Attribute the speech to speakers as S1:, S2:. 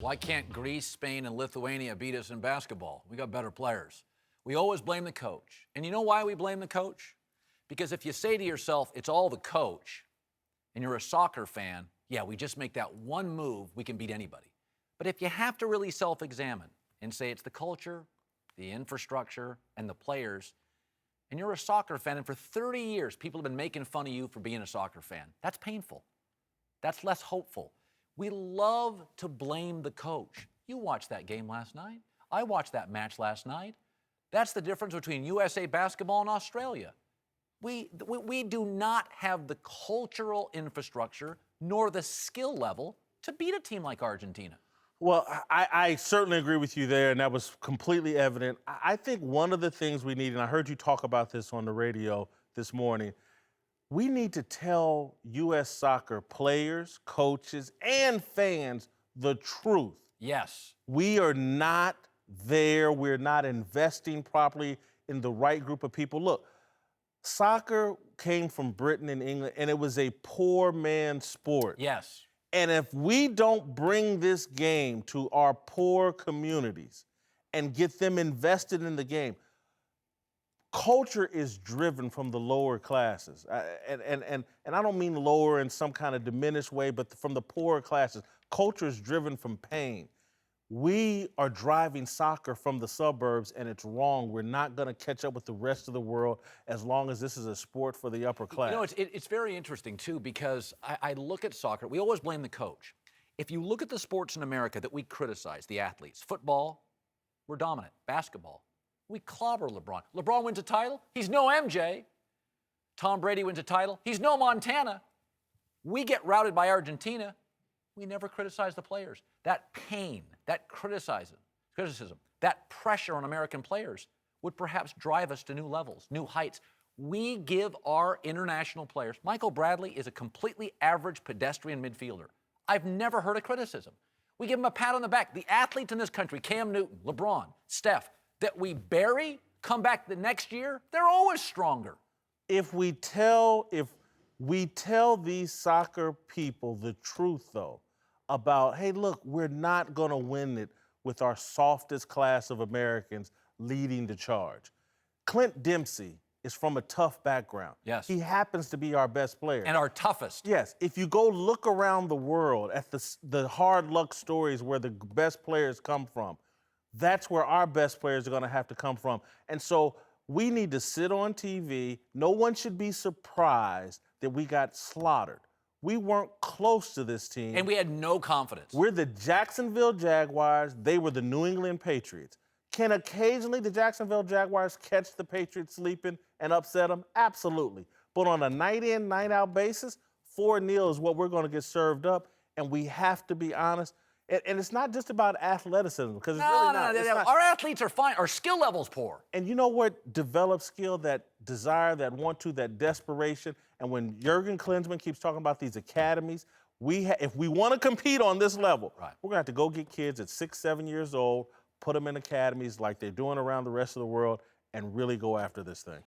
S1: Why can't Greece, Spain, and Lithuania beat us in basketball? We got better players. We always blame the coach. And you know why we blame the coach? Because if you say to yourself, it's all the coach, and you're a soccer fan, yeah, we just make that one move, we can beat anybody. But if you have to really self-examine and say it's the culture, the infrastructure, and the players, and you're a soccer fan, and for 30 years, people have been making fun of you for being a soccer fan, that's painful. That's less hopeful. We love to blame the coach. You watched that game last night. I watched that match last night. That's the difference between USA basketball and Australia. We do not have the cultural infrastructure nor the skill level to beat a team like Argentina.
S2: Well, I certainly agree with you there, and that was completely evident. I think one of the things we need, and I heard you talk about this on the radio this morning, we need to tell U.S. soccer players, coaches, and fans the truth.
S1: Yes.
S2: We are not there. We're not investing properly in the right group of people. Look, soccer came from Britain and England, and it was a poor man's sport.
S1: Yes.
S2: And if we don't bring this game to our poor communities and get them invested in the game, culture is driven from the lower classes. And I don't mean lower in some kind of diminished way, but from the poorer classes. Culture is driven from pain. We are driving soccer from the suburbs, and it's wrong. We're not going to catch up with the rest of the world as long as this is a sport for the upper class.
S1: You know, it's very interesting, too, because I look at soccer. We always blame the coach. If you look at the sports in America that we criticize, the athletes, football, we're dominant. Basketball, we clobber LeBron. LeBron wins a title. He's no MJ. Tom Brady wins a title. He's no Montana. We get routed by Argentina. We never criticize the players. That pain, that criticism, that pressure on American players would perhaps drive us to new levels, new heights. We give our international players, Michael Bradley is a completely average pedestrian midfielder. I've never heard a criticism. We give him a pat on the back. The athletes in this country, Cam Newton, LeBron, Steph, that we bury, come back the next year, they're always stronger.
S2: If we tell these soccer people the truth, though, about, hey, look, we're not going to win it with our softest class of Americans leading the charge. Clint Dempsey is from a tough background.
S1: Yes.
S2: He happens to be our best player.
S1: And our toughest.
S2: Yes. If you go look around the world at the hard luck stories where the best players come from, that's where our best players are going to have to come from. And so we need to sit on TV. No one should be surprised that we got slaughtered. We weren't close to this team.
S1: And we had no confidence.
S2: We're the Jacksonville Jaguars. They were the New England Patriots. Can occasionally the Jacksonville Jaguars catch the Patriots sleeping and upset them? Absolutely. But on a night-in, night-out basis, 4-0 is what we're going to get served up, and we have to be honest. And it's not just about athleticism, because it's really not.
S1: No. Our athletes are fine. Our skill level's poor.
S2: And you know what develops skill? That desire, that want to, that desperation. And when Jurgen Klinsmann keeps talking about these academies, if we want to compete on this level,
S1: right,
S2: we're going to have to go get kids at 6, 7 years old, put them in academies like they're doing around the rest of the world, and really go after this thing.